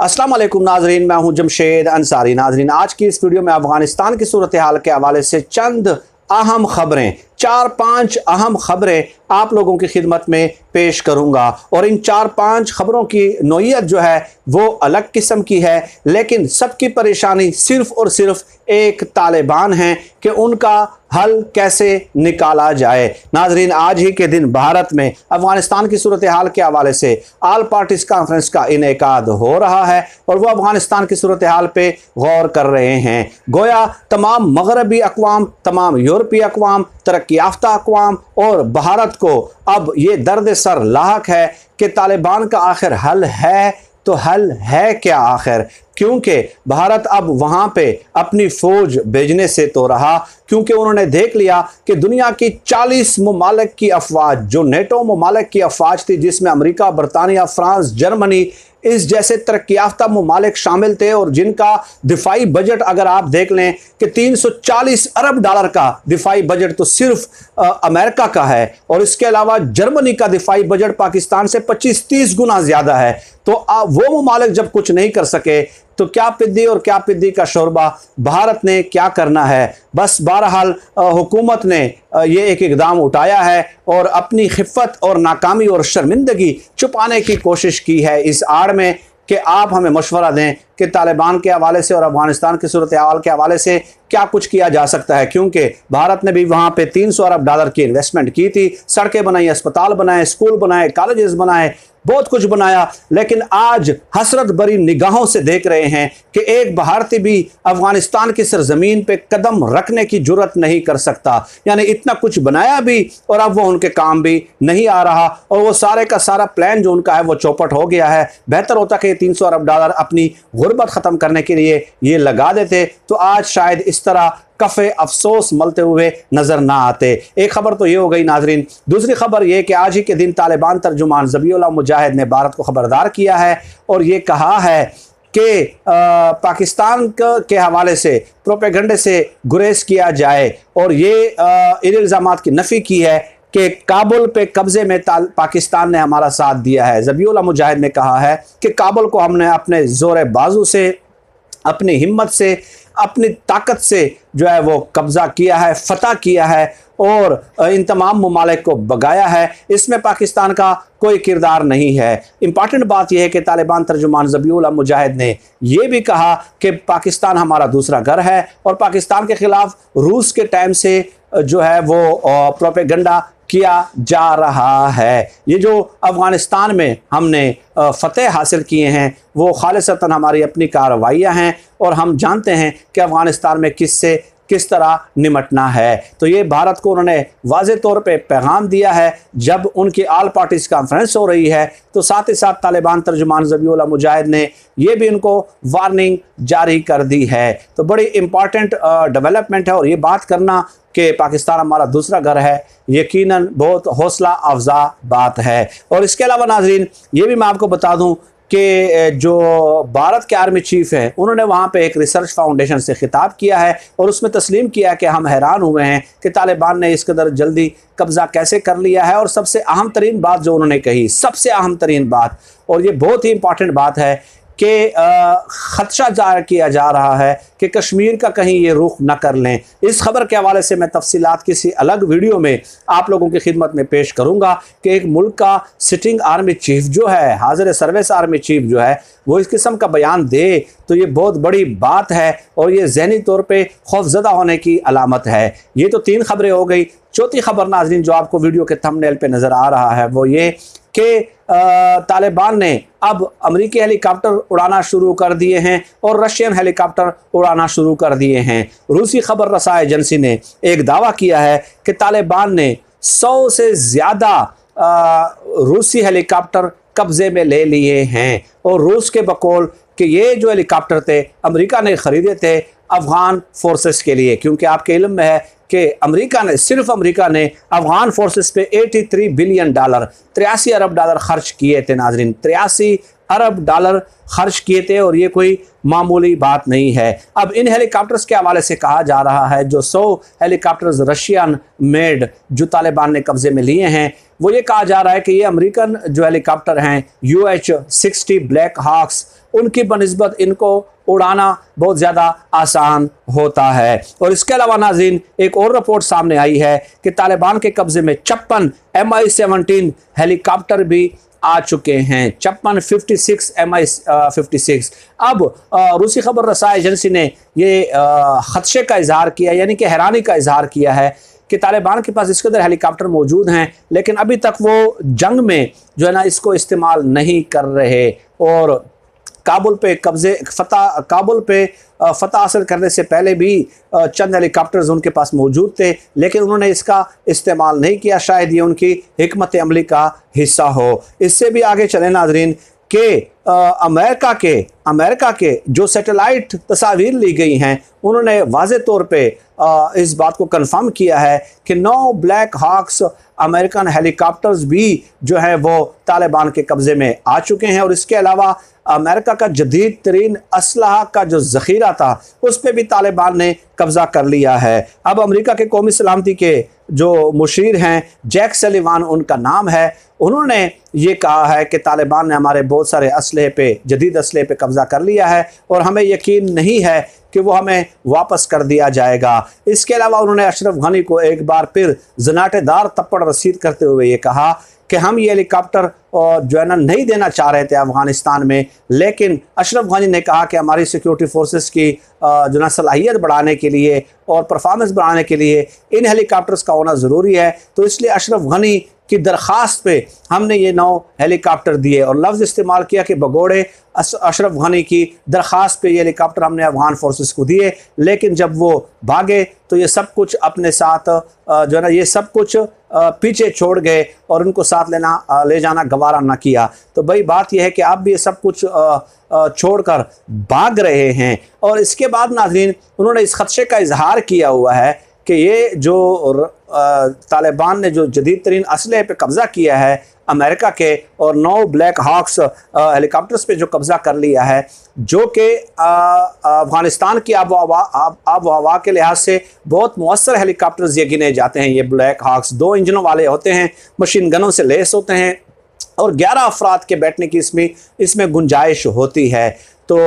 अस्सलाम वालेकुम नाजरीन, मैं हूं जमशेद अंसारी। नाजरीन, आज की इस वीडियो में अफगानिस्तान की सूरत हाल के हवाले से चंद अहम खबरें, 4-5 अहम खबरें आप लोगों की खिदमत में पेश करूंगा। और इन 4-5 खबरों की नोयत जो है वो अलग किस्म की है, लेकिन सबकी परेशानी सिर्फ और सिर्फ एक तालिबान है कि उनका हल कैसे निकाला जाए। नाजरीन, आज ही के दिन भारत में अफगानिस्तान की सूरत हाल के हवाले से ऑल पार्टीज कॉन्फ्रेंस का इनेकाद हो रहा है और वह अफगानिस्तान की सूरत हाल पे गौर कर रहे हैं। गोया तमाम मगरबी अक़वाम, तमाम यूरोपीय अक़वाम, तरक्की याफ्ता अक़वाम और भारत को अब ये दर्द सर लाहक है कि तालिबान का आखिर हल है तो हल है क्या आखिर, क्योंकि भारत अब वहां पे अपनी फौज भेजने से तो रहा, क्योंकि उन्होंने देख लिया कि दुनिया की 40 ममालिक की अफवाज, जो नेटो ममालिक की अफवाज थी जिसमें अमेरिका, बरतानिया, फ्रांस, जर्मनी इस जैसे तरक्की याफ्ता ममालिक शामिल थे और जिनका दिफाई बजट अगर आप देख लें कि 340 अरब डॉलर का दिफाई बजट तो सिर्फ अमेरिका का है, और इसके अलावा जर्मनी का दिफाई बजट पाकिस्तान से 25-30 गुना ज़्यादा है। तो वो ममालिक जब कुछ नहीं कर सके तो क्या पिद्दी और क्या पिद्दी का शोरबा भारत ने क्या करना है। बस बहरहाल हुकूमत ने ये एक इकदाम उठाया है और अपनी खिफ़त और नाकामी और शर्मिंदगी छुपाने की कोशिश की है इस आड़ में कि आप हमें मशवरा दें कि तालिबान के हवाले से और अफगानिस्तान की सूरत हाल के हवाले से क्या कुछ किया जा सकता है, क्योंकि भारत ने भी वहाँ पे 300 अरब डॉलर की इन्वेस्टमेंट की थी, सड़कें बनाई, अस्पताल बनाए, स्कूल बनाए, कॉलेजेस बनाए, बहुत कुछ बनाया। लेकिन आज हसरत भरी निगाहों से देख रहे हैं कि एक भारतीय भी अफगानिस्तान की सरजमीन पे कदम रखने की जुर्रत नहीं कर सकता। यानी इतना कुछ बनाया भी और अब वो उनके काम भी नहीं आ रहा और वो सारे का सारा प्लान जो उनका है वो चौपट हो गया है। बेहतर होता कि 300 अरब डॉलर अपनी गुर्बत ख़त्म करने के लिए ये लगा देते तो आज शायद इस तरह कफ़े अफसोस मलते हुए नजर ना आते। एक खबर तो ये हो गई नाजरीन। दूसरी खबर ये कि आज ही के दिन तालिबान तर्जुमान ज़बीहुल्लाह मुजाहिद ने भारत को खबरदार किया है और ये कहा है कि पाकिस्तान के हवाले से प्रोपेगंडे से गुरेज किया जाए और ये इन इल्ज़ामात की नफ़ी की है कि काबुल पे कब्जे में पाकिस्तान ने हमारा साथ दिया है। ज़बीहुल्लाह मुजाहिद ने कहा है कि काबुल को हमने अपने ज़ोर बाजू से, अपनी हिम्मत से, अपनी ताकत से जो है वो कब्ज़ा किया है, फतह किया है और इन तमाम ममालिक को भगाया है। इसमें पाकिस्तान का कोई किरदार नहीं है। इम्पॉर्टेंट बात यह है कि तालिबान तर्जुमान ज़बीहुल्लाह मुजाहिद ने यह भी कहा कि पाकिस्तान हमारा दूसरा घर है और पाकिस्तान के ख़िलाफ़ रूस के टाइम से जो है वो प्रोपेगंडा किया जा रहा है। ये जो अफ़गानिस्तान में हमने फ़तेह हासिल किए हैं वो खालिसतन हमारी अपनी कार्रवाइयाँ हैं और हम जानते हैं कि अफ़गानिस्तान में किस तरह निमटना है। तो ये भारत को उन्होंने वाज़े तौर पे पैगाम दिया है जब उनकी ऑल पार्टीज़ कॉन्फ्रेंस हो रही है। तो साथ ही साथ तालिबान तर्जुमान ज़बीहुल्लाह मुजाहिद ने ये भी उनको वार्निंग जारी कर दी है। तो बड़ी इम्पॉर्टेंट डेवलपमेंट है और ये बात करना कि पाकिस्तान हमारा दूसरा घर है यकीनन बहुत हौसला अफजा बात है। और इसके अलावा नाजरीन ये भी मैं आपको बता दूं कि जो भारत के आर्मी चीफ हैं उन्होंने वहाँ पे एक रिसर्च फाउंडेशन से खिताब किया है और उसमें तस्लीम किया कि हम हैरान हुए हैं कि तालिबान ने इस कदर जल्दी कब्ज़ा कैसे कर लिया है। और सबसे अहम तरीन बात जो उन्होंने कही, सबसे अहम तरीन बात, और ये बहुत ही इंपॉर्टेंट बात है कि ख़दशा ज़ाहिर किया जा रहा है कि कश्मीर का कहीं ये रुख न कर लें। इस खबर के हवाले से मैं तफसीलात किसी अलग वीडियो में आप लोगों की खिदमत में पेश करूंगा कि एक मुल्क का सिटिंग आर्मी चीफ जो है, हाज़िर सर्विस आर्मी चीफ जो है, वो इस किस्म का बयान दे तो ये बहुत बड़ी बात है और ये ज़हनी तौर पर खौफज़दा होने की अलामत है। ये तो 3 खबरें हो गई। चौथी खबर नाज़रीन जो आपको वीडियो के थंबनेल पे नज़र आ रहा है वो ये कि तालिबान ने अब अमेरिकी हेलीकॉप्टर उड़ाना शुरू कर दिए हैं और रशियन हेलीकॉप्टर उड़ाना शुरू कर दिए हैं। रूसी खबर रसा एजेंसी ने एक दावा किया है कि तालिबान ने 100 से ज़्यादा रूसी हेलीकॉप्टर कब्ज़े में ले लिए हैं और रूस के बकौल कि ये जो हेलीकॉप्टर थे अमेरिका ने ख़रीदे थे अफ़गान फोर्सेस के लिए, क्योंकि आपके इल्म में है कि सिर्फ अमेरिका ने अफ़गान फोर्सेस पे 83 बिलियन डॉलर, 83 अरब डॉलर खर्च किए थे नाजरीन। 83 अरब डॉलर खर्च किए थे और ये कोई मामूली बात नहीं है। अब इन हेलीकॉप्टर्स के हवाले से कहा जा रहा है जो 100 हेलीकॉप्टर्स रशियन मेड जो तालिबान ने कब्जे में लिए हैं, वो ये कहा जा रहा है कि ये अमेरिकन जो हेलीकॉप्टर हैं UH-60 ब्लैक हॉक्स, उनकी बनिस्बत इनको उड़ाना बहुत ज़्यादा आसान होता है। और इसके अलावा नाज़रीन एक और रिपोर्ट सामने आई है कि तालिबान के कब्जे में 56 MI-17 हेलीकॉप्टर भी आ चुके हैं। 56 MI-56। अब रूसी खबर रसाई एजेंसी ने ये खदशे का इजहार किया, यानी कि हैरानी का इजहार किया है कि तालिबान के पास इसके अंदर हेलीकॉप्टर मौजूद हैं, लेकिन अभी तक वो जंग में जो है ना इसको इस्तेमाल नहीं कर रहे। और काबुल पे फतह हासिल करने से पहले भी चंद हेलीकॉप्टर्स उनके पास मौजूद थे, लेकिन उन्होंने इसका इस्तेमाल नहीं किया। शायद ये उनकी हिकमत अमली का हिस्सा हो। इससे भी आगे चले नाजरीन कि अमेरिका के जो सैटेलाइट तस्वीर ली गई हैं, उन्होंने वाज़े तौर पे इस बात को कंफर्म किया है कि 9 ब्लैक हॉक्स अमेरिकन हेलीकॉप्टर्स भी जो है वो तालिबान के कब्ज़े में आ चुके हैं। और इसके अलावा अमेरिका का जदीद तरीन असलहा का जो ज़ख़ीरा था उस पर भी तालिबान ने कब्ज़ा कर लिया है। अब अमेरिका के कौमी सलामती के जो मुशीर हैं जैक सलीवान उनका नाम है, उन्होंने ये कहा है कि तालिबान ने हमारे बहुत सारे असलहे पे, जदीद असलहे पे कब्ज़ा कर लिया है और हमें यकीन नहीं है कि वो हमें वापस कर दिया जाएगा। इसके अलावा उन्होंने अशरफ गनी को एक बार फिर जनाटेदार तप्पड़ रसीद करते हुए ये कहा कि हम ये हेलीकॉप्टर जो है ना नहीं देना चाह रहे थे अफ़गानिस्तान में, लेकिन अशरफ गनी ने कहा कि हमारी सिक्योरिटी फोर्सेस की जो ना सलाहियत बढ़ाने के लिए और परफॉर्मेंस बढ़ाने के लिए इन हेलीकॉप्टर्स का होना ज़रूरी है। तो इसलिए अशरफ गनी की दरख्वास्त पे हमने ये 9 हेलीकॉप्टर दिए और लफ्ज़ इस्तेमाल किया कि बगौड़े अशरफ गनी की दरख्वास्त पे ये हेलीकॉप्टर हमने अफ़गान फोर्सेस को दिए, लेकिन जब वो भागे तो ये सब कुछ अपने साथ जो है ना ये सब कुछ पीछे छोड़ गए और उनको साथ ले जाना गवारा ना किया। तो भाई बात यह है कि आप भी ये सब कुछ छोड़कर भाग रहे हैं। और इसके बाद नाज़रीन उन्होंने इस खदशे का इजहार किया हुआ है कि ये जो तालिबान ने जो जदीद तरीन असलहे पे कब्ज़ा किया है अमेरिका के और 9 ब्लैक हॉक्स हेलीकॉप्टर्स पे जो कब्ज़ा कर लिया है, जो कि अफ़गानिस्तान की आब व हवा के लिहाज से बहुत मौसर हेलीकॉप्टर्स ये गिने जाते हैं। ये ब्लैक हॉक्स 2 इंजनों वाले होते हैं, मशीन गनों से लेस होते हैं और 11 अफराद के बैठने की इसमें गुंजाइश होती है। तो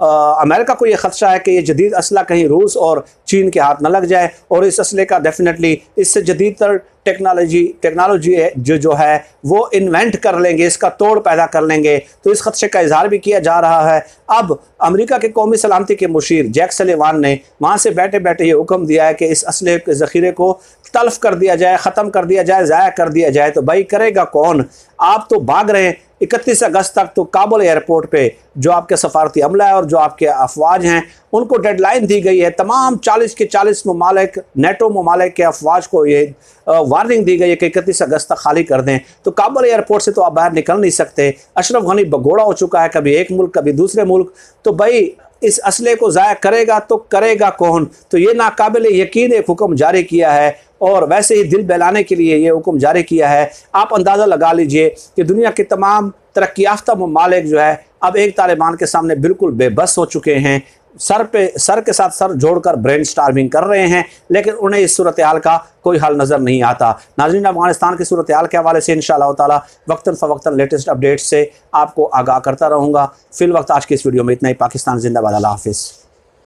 अमेरिका को ये खदशा है कि ये जदीद असला कहीं रूस और चीन के हाथ न लग जाए और इस असले का डेफिनेटली इससे जदीद तर टेक्नोलॉजी जो है वो इन्वेंट कर लेंगे, इसका तोड़ पैदा कर लेंगे। तो इस खदशे का इजहार भी किया जा रहा है। अब अमेरिका के कौमी सलामती के मुशीर जैक सलीवान ने वहाँ से बैठे बैठे ये हुक्म दिया है कि इस असले के ज़ख़ीरे को तल्फ़ कर दिया जाए, ख़त्म कर दिया जाए, ज़ाया कर दिया जाए। तो भाई करेगा कौन? आप तो भाग रहे हैं। 31 अगस्त तक तो काबुल एयरपोर्ट पे जो आपके सफारती अमला है और जो आपके अफवाज हैं उनको डेडलाइन दी गई है। तमाम 40 के 40 ममालिक, नेटो ममालिक के अफवाज को ये वार्निंग दी गई है कि 31 अगस्त तक खाली कर दें। तो काबुल एयरपोर्ट से तो आप बाहर निकल नहीं सकते। अशरफ गनी भगोड़ा हो चुका है, कभी एक मुल्क कभी दूसरे मुल्क। तो भाई इस असले को ज़ाया करेगा तो करेगा कौन? तो ये नाकाबिल यकीन एक हुक्म जारी किया है और वैसे ही दिल बहलाने के लिए ये हुक्म जारी किया है। आप अंदाज़ा लगा लीजिए कि दुनिया के तमाम तरक्की याफ्ता ममालिक जो है अब एक तालिबान के सामने बिल्कुल बेबस हो चुके हैं, सर के साथ सर जोड़कर ब्रेन स्टार्विंग कर रहे हैं, लेकिन उन्हें इस सूरत हाल का कोई हल नज़र नहीं आता। नाज़रीन, अफ़गानिस्तान की सूरत हाल के हवाले से इंशाअल्लाह ताला वक्तन फ़वक्तन लेटेस्ट अपडेट्स से आपको आगाह करता रहूँगा। फ़िल वक्त आज की इस वीडियो में इतना ही। पाकिस्तान जिंदाबाद। अल्लाह हाफ़िज़।